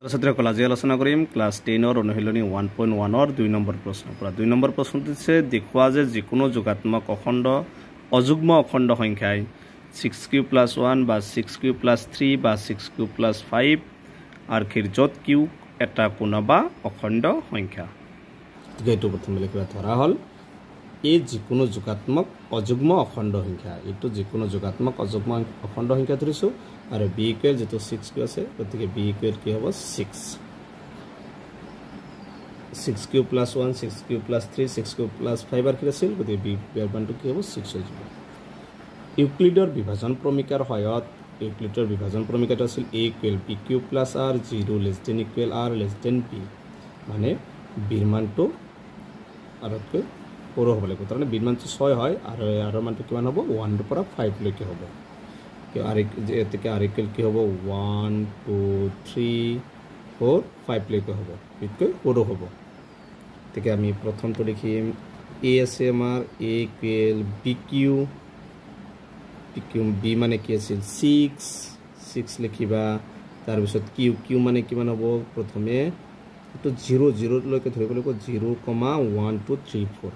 ছাত্ৰীসকল আজি আলোচনা কৰিম ক্লাছ 10 অনুশীলনী 1.1 2 নম্বৰ প্ৰশ্নৰ পৰা 2 নম্বৰ প্ৰশ্নটো হৈছে দেখুৱা যে যিকোনো যোগাত্মক অখণ্ড অযুগ্ম অখণ্ড সংখ্যাই 6q + 1 বা 6q + 3 বা 6q + 5 আৰ্কিৰ য'ত q এটা পূৰ্ণ বা অখণ্ড সংখ্যা। এইটো প্ৰথমে লিখিবা ধৰা হ'ল এই যিকোনো যোগাত্মক অযুগ্ম অখণ্ড সংখ্যা এইটো যিকোনো যোগাত্মক অযুগ্ম অখণ্ড সংখ্যা ধৰিছো আৰু b ইকুৱেল যেটো 6q আছে গতিকে b ইকুৱেল কি হ'ব 6 6q + 1 6q + 3 6q + 5 আৰ্কিৰ আছিল গতিকে b ইয়াৰ মানটো কি হ'ব 6 হৈ যাব। ইউক্লিডৰ বিভাজন প্ৰমিকাৰ সহায়ত ইউক্লিডৰ বিভাজন প্ৰমিকাটো আছিল a equal bq + r 0 less than equal r less than b মানে b ৰ মানটো আৰতকৈ সৰু হ'ব লাগিব তাৰমানে b ৰ মানটো 6 হয় আৰু r ৰ মানটো কিমান হ'ব 1 ৰ পৰা 5 লৈকে হ'ব r ইকুৱেল কি হ'ব 1 2 3 4 5 লৈকে হ'ব বিতকৈ সৰু হ'ব। গতিকে আমি প্ৰথমটো লিখিম a আছে আমাৰ a ইকুৱেল bq b মানে কি আছিল 6 লিখিবা তাৰপিছত q মানে কিমান হ'ব প্ৰথমে এটো 0 লৈকে ধৰিব লাগিব 0, 1 2 3 4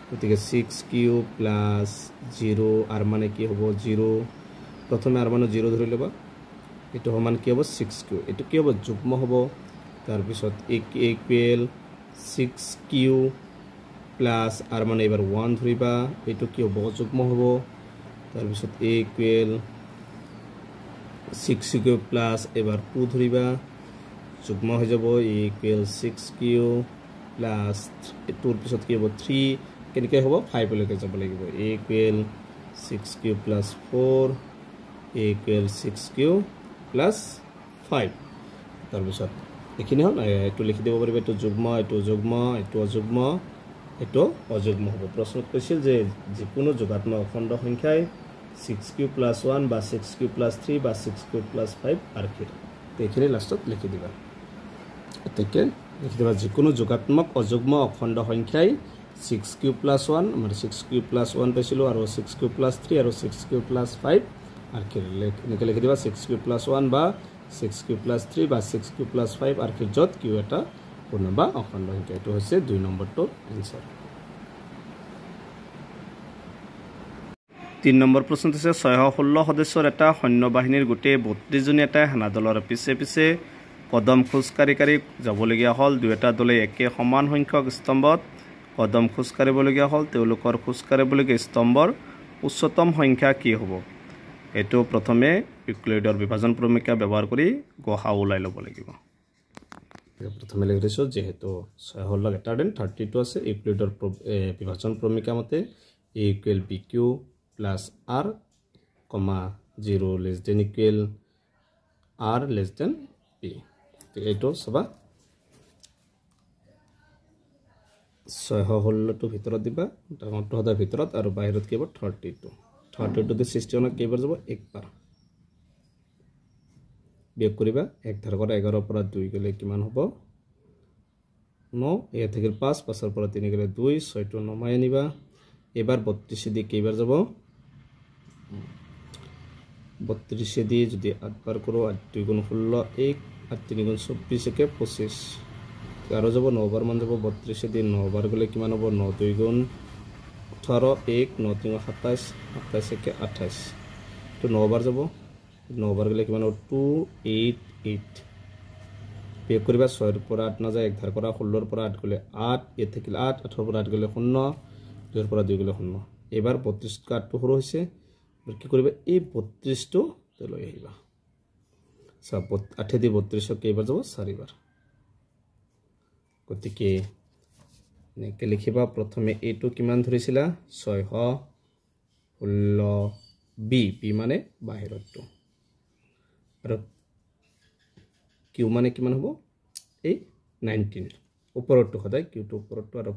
গতিকে 6q + 0 r মানে কি হ'ব 0 প্ৰথমে r মানে 0 ধৰি লবা এটো সমান কি হ'ব 6q এটো কি হ'ব যুগ্ম হ'ব তাৰপিছত a ইকুৱেল 6q + r মানে এবাৰ 1 ধৰিবা এটো কি হ'ব যুগ্ম হ'ব তাৰপিছত a ইকুৱেল 6q + এবাৰ 2 ধৰিবা যুগ্ম হৈ যাব a ইকুৱেল 6q + 2 ৰ পিছত কি হ'ব 3 কেনেকৈ হ'ব 5 লৈকে যাব লাগিব a equal 6q + 4 a equal 6q + 5 তাৰপিছত এইখিনি হ'ল এটো লিখি দিব পাৰিব এটো যুগ্ম এটো যুগ্ম এটো অযুগ্ম এটো অযুগ্ম হ'ব। প্ৰশ্নত কৈছিল যে যিকোনো যোগাত্মক অখণ্ড সংখ্যাই 6q + 1 বা 6q + 3 বা 6q + 5 আৰ্কিৰ এইখিনি লাষ্টত লিখি দিবা। এতেকে লিখি দিবা যিকোনো যোগাত্মক অযুগ্ম অখণ্ড সংখ্যাই 6q + 1 আমাৰ 6q + 1 পাইছিলো আৰু 6q + 3 আৰু 6q + 5 আৰ্কিৰ এনেকৈ লিখি দিবা 6q + 1 বা 6q + 3 বা 6q + 5 আৰ্কিৰ য'ত q এটা পূৰ্ণ বা অখণ্ড সংখ্যা এটো হৈছে 2 নম্বৰটোৰ এনসাৰ। 3 নম্বৰ প্ৰশ্নটো হৈছে 616 সদস্যৰ এটা সৈন্যবাহিনীৰ গোটেই 32 জনী এটা সেনা দলৰ পিছে পিছে কদম খোজকাঢ়ি যাবলগীয়া হ'ল দুটা দলে একে সমান সংখ্যক স্তম্ভত কদম খোজকাঢ়িবলগীয়া হ'ল তেওঁলোকৰ খোজকাঢ়িবলগীয়া স্তম্ভৰ উচ্চতম সংখ্যা কি হ'ব এটো প্ৰথমে ইউক্লিডৰ বিভাজন প্ৰমিকা ব্যৱহাৰ কৰি গসাউ ওলাই ল'ব লাগিব। প্ৰথমে লিখি দিছো যেহেতু 616 গ্ৰেটাৰ দেন 32 আছে ইউক্লিডৰ বিভাজন প্ৰমিকা মতে a equal bq + r, 0 less than equal r less than b এইটো সবা 616 টো ভিতৰত দিবা ডাঙৰটো হদাৰ ভিতৰত আৰু বাহিৰত কি হ'ব 32 তে 61 কেইবাৰ যাব একবাৰ বিয়োগ কৰিবা 1 ধাৰ কৰা 11 পৰা 2 গলে কিমান হ'ব 9 এ থাকিল 5 5 পৰা 3 গলে 2 6 টো নমাই আনিবা এবাৰ 32 দি কেইবাৰ যাব 32 দি যদি 8 বাৰ কৰো 8 2 গুণ 16 1 8 3 গুণ 24 একে 25 আৰু যাব 9 বাৰ মান যাব 32 দি 9 বাৰ গলে কিমান হ'ব 9 2 গুণ 18 1 9 3 27 27 একে 28 তো 9 বাৰ যাব 9 বাৰ গলে কিমান হ'ব 2 8 8 বিয়োগ কৰিবা 6 ৰ পৰা 8 না যায় 1 ধাৰ কৰা 16 ৰ পৰা 8 গলে 8 এ থাকিল 8 18 ৰ পৰা 8 গলে 0 2 ৰ পৰা 2 গলে 0 এবাৰ 32 কা 8 টো সৰু হৈছে কি কৰিবা এই 32 টো লৈ আহিবা সব 8 দি 32 কেইবাৰ যাব 4 বাৰ গতিকে নেকে লিখিবা প্ৰথমে এটো কিমান ধৰিছিলা 616 b মানে বাহিৰটো আৰু q মানে কিমান হ'ব এই 19 ওপৰটো সদায় q টো ওপৰটো আৰু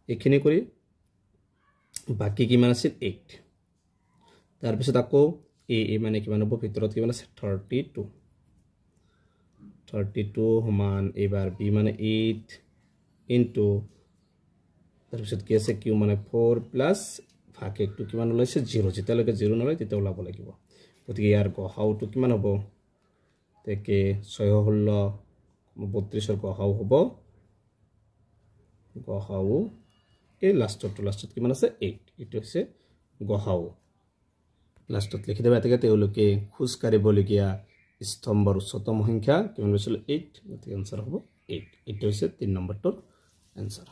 এইখিনি কৰি বাকি কিমান আছিল 8 তাৰ পিছত আকৌ a মানে কিমান হ'ব ভিতৰত কিমান আছে 32 সমান এবাৰ b মানে 8 ইনটু তাৰ পিছত কি আছে q মানে 4 প্লাস ভাগ 1 টো কিমান ওলাইছে 0 যেতিয়ালৈকে 0 নলয় তেতিয়া ওলাব লাগিব গতিকে ইয়াৰ গসাউটো কিমান হ'ব তেকে 616 32 গহাও হ'ব গহাও এই লাষ্টত কিমান আছে 8 এটো হৈছে গহাও লাষ্টত লিখি দেবা এটাকে তেওঁলোকে খুজ কাৰিবলগীয়া স্তম্ভৰ উচ্চতম সংখ্যা কিমান হৈছিল 8 গতি আনসাৰ হ'ব 8 এটো হৈছে 3 নম্বৰটোৰ আনসাৰ